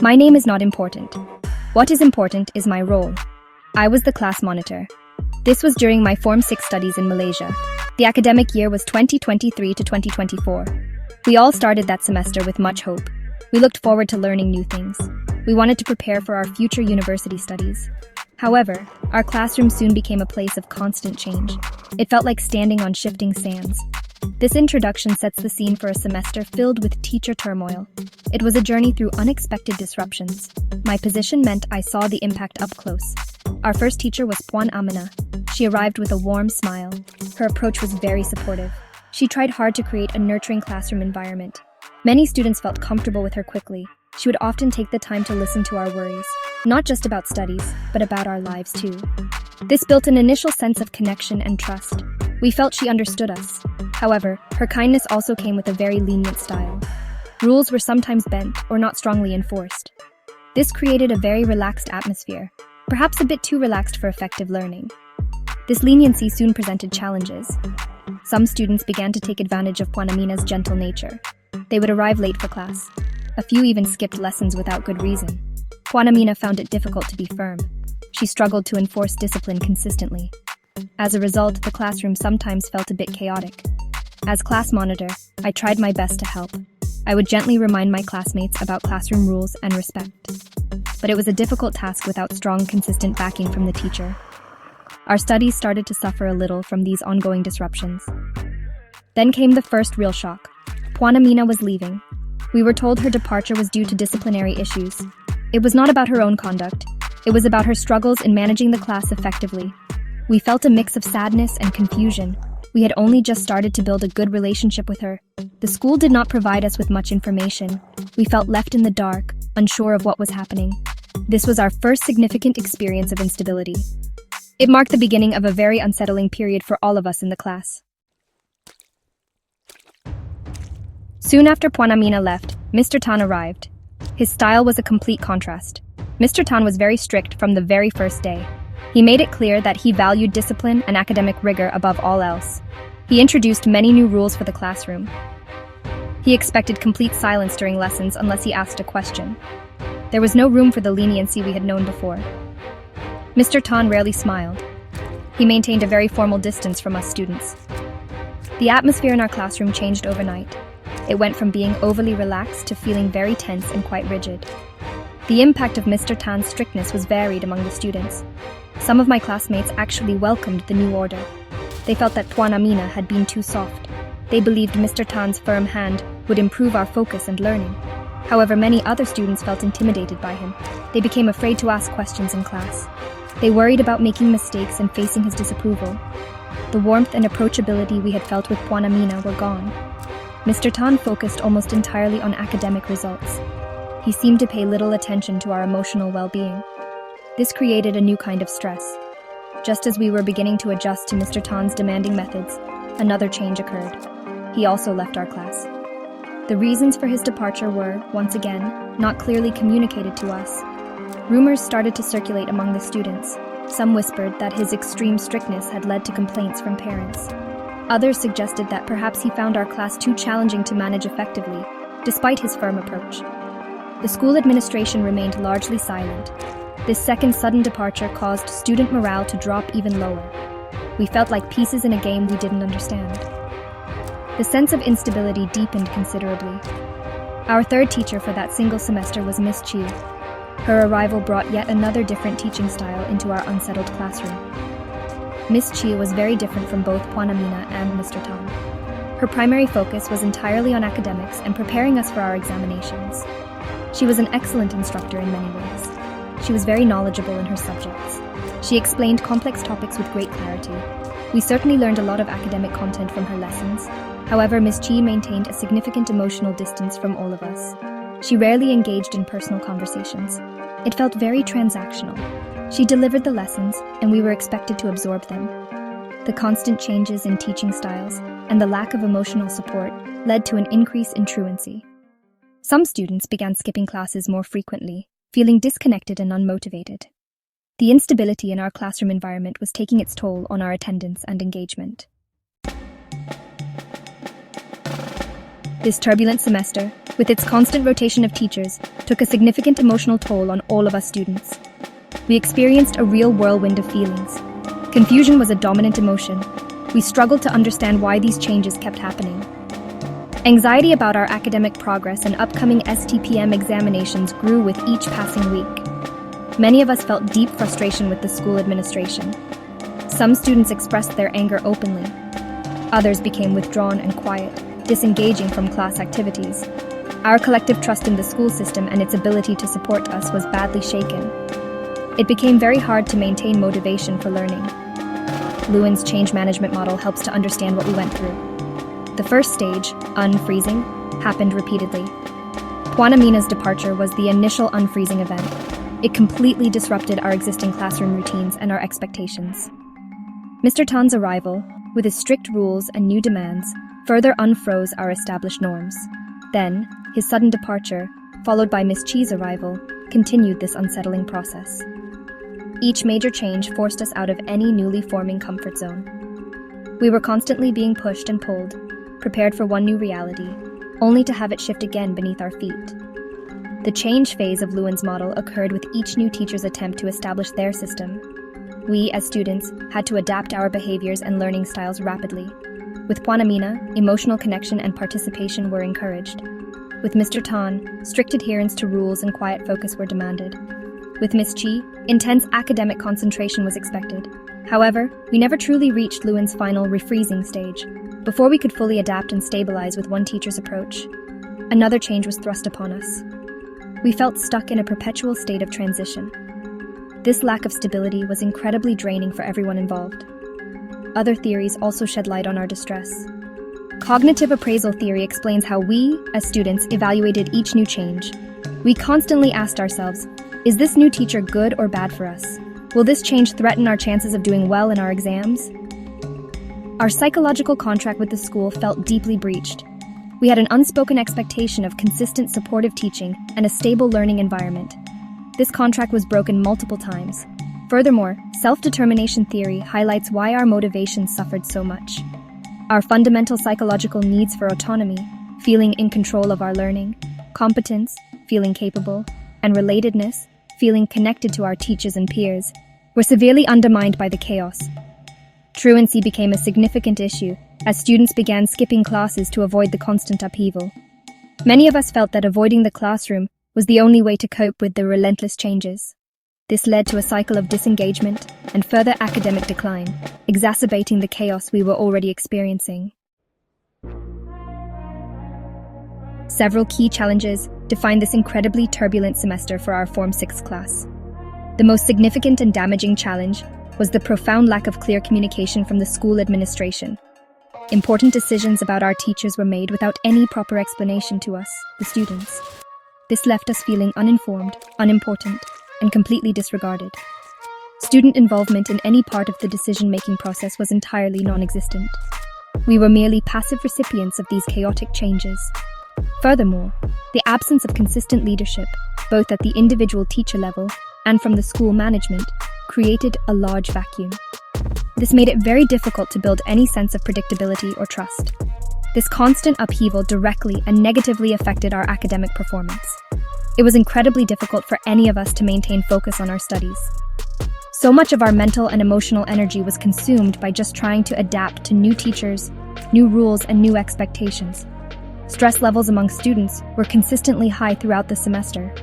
My name is not important. What is important is my role. I was the class monitor. This was during my Form 6 studies in Malaysia. The academic year was 2023 to 2024. We all started that semester with much hope. We looked forward to learning new things. We wanted to prepare for our future university studies. However, our classroom soon became a place of constant change. It felt like standing on shifting sands. This introduction sets the scene for a semester filled with teacher turmoil. It was a journey through unexpected disruptions. My position meant I saw the impact up close. Our first teacher was Puan Amina. She arrived with a warm smile. Her approach was very supportive. She tried hard to create a nurturing classroom environment. Many students felt comfortable with her quickly. She would often take the time to listen to our worries, not just about studies, but about our lives too. This built an initial sense of connection and trust. We felt she understood us. However, her kindness also came with a very lenient style. Rules were sometimes bent or not strongly enforced. This created a very relaxed atmosphere, perhaps a bit too relaxed for effective learning. This leniency soon presented challenges. Some students began to take advantage of Puan Amina's gentle nature. They would arrive late for class. A few even skipped lessons without good reason. Puan Amina found it difficult to be firm. She struggled to enforce discipline consistently. As a result, the classroom sometimes felt a bit chaotic. As class monitor, I tried my best to help. I would gently remind my classmates about classroom rules and respect. But it was a difficult task without strong, consistent backing from the teacher. Our studies started to suffer a little from these ongoing disruptions. Then came the first real shock. Puan Amina was leaving. We were told her departure was due to disciplinary issues. It was not about her own conduct. It was about her struggles in managing the class effectively. We felt a mix of sadness and confusion. We had only just started to build a good relationship with her. The school did not provide us with much information. We felt left in the dark, unsure of what was happening. This was our first significant experience of instability. It marked the beginning of a very unsettling period for all of us in the class. Soon after Puan Amina left, Mr. Tan arrived. His style was a complete contrast. Mr. Tan was very strict from the very first day. He made it clear that he valued discipline and academic rigor above all else. He introduced many new rules for the classroom. He expected complete silence during lessons unless he asked a question. There was no room for the leniency we had known before. Mr. Tan rarely smiled. He maintained a very formal distance from us students. The atmosphere in our classroom changed overnight. It went from being overly relaxed to feeling very tense and quite rigid. The impact of Mr. Tan's strictness was varied among the students. Some of my classmates actually welcomed the new order. They felt that Puan Amina had been too soft. They believed Mr. Tan's firm hand would improve our focus and learning. However, many other students felt intimidated by him. They became afraid to ask questions in class. They worried about making mistakes and facing his disapproval. The warmth and approachability we had felt with Puan Amina were gone. Mr. Tan focused almost entirely on academic results. He seemed to pay little attention to our emotional well-being. This created a new kind of stress. Just as we were beginning to adjust to Mr. Tan's demanding methods, another change occurred. He also left our class. The reasons for his departure were, once again, not clearly communicated to us. Rumors started to circulate among the students. Some whispered that his extreme strictness had led to complaints from parents. Others suggested that perhaps he found our class too challenging to manage effectively, despite his firm approach. The school administration remained largely silent. This second sudden departure caused student morale to drop even lower. We felt like pieces in a game we didn't understand. The sense of instability deepened considerably. Our third teacher for that single semester was Miss Chi. Her arrival brought yet another different teaching style into our unsettled classroom. Miss Chi was very different from both Puan Amina and Mr. Tan. Her primary focus was entirely on academics and preparing us for our examinations. She was an excellent instructor in many ways. She was very knowledgeable in her subjects. She explained complex topics with great clarity. We certainly learned a lot of academic content from her lessons. However, Miss Chi maintained a significant emotional distance from all of us. She rarely engaged in personal conversations. It felt very transactional. She delivered the lessons, and we were expected to absorb them. The constant changes in teaching styles and the lack of emotional support led to an increase in truancy. Some students began skipping classes more frequently, feeling disconnected and unmotivated. The instability in our classroom environment was taking its toll on our attendance and engagement. This turbulent semester, with its constant rotation of teachers, took a significant emotional toll on all of us students. We experienced a real whirlwind of feelings. Confusion was a dominant emotion. We struggled to understand why these changes kept happening. Anxiety about our academic progress and upcoming STPM examinations grew with each passing week. Many of us felt deep frustration with the school administration. Some students expressed their anger openly. Others became withdrawn and quiet, disengaging from class activities. Our collective trust in the school system and its ability to support us was badly shaken. It became very hard to maintain motivation for learning. Lewin's change management model helps to understand what we went through. The first stage, unfreezing, happened repeatedly. Juana Mina's departure was the initial unfreezing event. It completely disrupted our existing classroom routines and our expectations. Mr. Tan's arrival, with his strict rules and new demands, further unfroze our established norms. Then, his sudden departure, followed by Miss Chi's arrival, continued this unsettling process. Each major change forced us out of any newly forming comfort zone. We were constantly being pushed and pulled, prepared for one new reality, only to have it shift again beneath our feet. The change phase of Lewin's model occurred with each new teacher's attempt to establish their system. We, as students, had to adapt our behaviors and learning styles rapidly. With Juana Mina, emotional connection and participation were encouraged. With Mr. Tan, strict adherence to rules and quiet focus were demanded. With Miss Chi, intense academic concentration was expected. However, we never truly reached Lewin's final refreezing stage. Before we could fully adapt and stabilize with one teacher's approach, another change was thrust upon us. We felt stuck in a perpetual state of transition. This lack of stability was incredibly draining for everyone involved. Other theories also shed light on our distress. Cognitive appraisal theory explains how we, as students, evaluated each new change. We constantly asked ourselves, is this new teacher good or bad for us? Will this change threaten our chances of doing well in our exams? Our psychological contract with the school felt deeply breached. We had an unspoken expectation of consistent supportive teaching and a stable learning environment. This contract was broken multiple times. Furthermore, self-determination theory highlights why our motivations suffered so much. Our fundamental psychological needs for autonomy, feeling in control of our learning, competence, feeling capable, and relatedness, feeling connected to our teachers and peers, were severely undermined by the chaos. Truancy became a significant issue as students began skipping classes to avoid the constant upheaval. Many of us felt that avoiding the classroom was the only way to cope with the relentless changes. This led to a cycle of disengagement and further academic decline, exacerbating the chaos we were already experiencing. Several key challenges defined this incredibly turbulent semester for our Form 6 class. The most significant and damaging challenge was the profound lack of clear communication from the school administration. Important decisions about our teachers were made without any proper explanation to us, the students. This left us feeling uninformed, unimportant, and completely disregarded. Student involvement in any part of the decision-making process was entirely non-existent. We were merely passive recipients of these chaotic changes. Furthermore, the absence of consistent leadership, both at the individual teacher level and from the school management, created a large vacuum. This made it very difficult to build any sense of predictability or trust. This constant upheaval directly and negatively affected our academic performance. It was incredibly difficult for any of us to maintain focus on our studies. So much of our mental and emotional energy was consumed by just trying to adapt to new teachers, new rules, and new expectations. Stress levels among students were consistently high throughout the semester.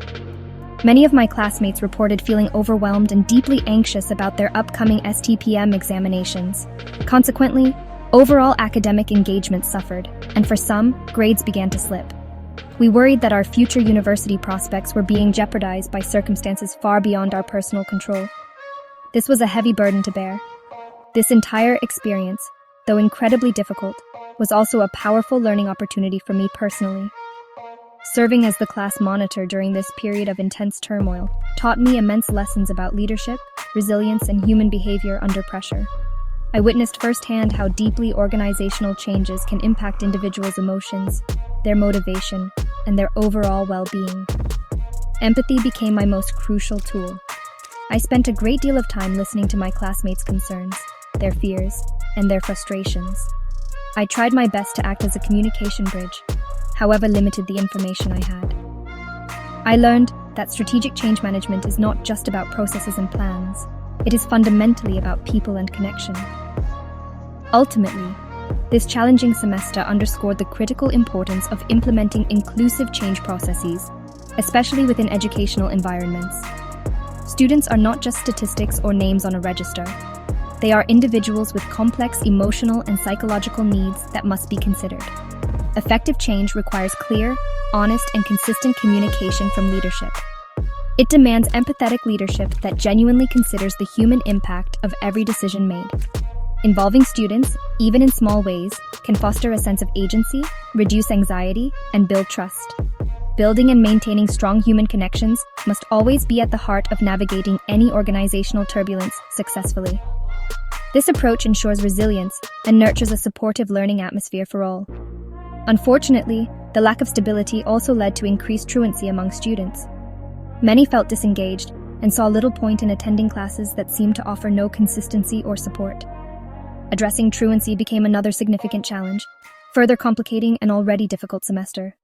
Many of my classmates reported feeling overwhelmed and deeply anxious about their upcoming STPM examinations. Consequently, overall academic engagement suffered, and for some, grades began to slip. We worried that our future university prospects were being jeopardized by circumstances far beyond our personal control. This was a heavy burden to bear. This entire experience, though incredibly difficult, was also a powerful learning opportunity for me personally. Serving as the class monitor during this period of intense turmoil taught me immense lessons about leadership, resilience, and human behavior under pressure. I witnessed firsthand how deeply organizational changes can impact individuals' emotions, their motivation, and their overall well-being. Empathy became my most crucial tool. I spent a great deal of time listening to my classmates' concerns, their fears, and their frustrations. I tried my best to act as a communication bridge, however limited the information I had. I learned that strategic change management is not just about processes and plans. It is fundamentally about people and connection. Ultimately, this challenging semester underscored the critical importance of implementing inclusive change processes, especially within educational environments. Students are not just statistics or names on a register. They are individuals with complex emotional and psychological needs that must be considered. Effective change requires clear, honest, and consistent communication from leadership. It demands empathetic leadership that genuinely considers the human impact of every decision made. Involving students, even in small ways, can foster a sense of agency, reduce anxiety, and build trust. Building and maintaining strong human connections must always be at the heart of navigating any organizational turbulence successfully. This approach ensures resilience and nurtures a supportive learning atmosphere for all. Unfortunately, the lack of stability also led to increased truancy among students. Many felt disengaged and saw little point in attending classes that seemed to offer no consistency or support. Addressing truancy became another significant challenge, further complicating an already difficult semester.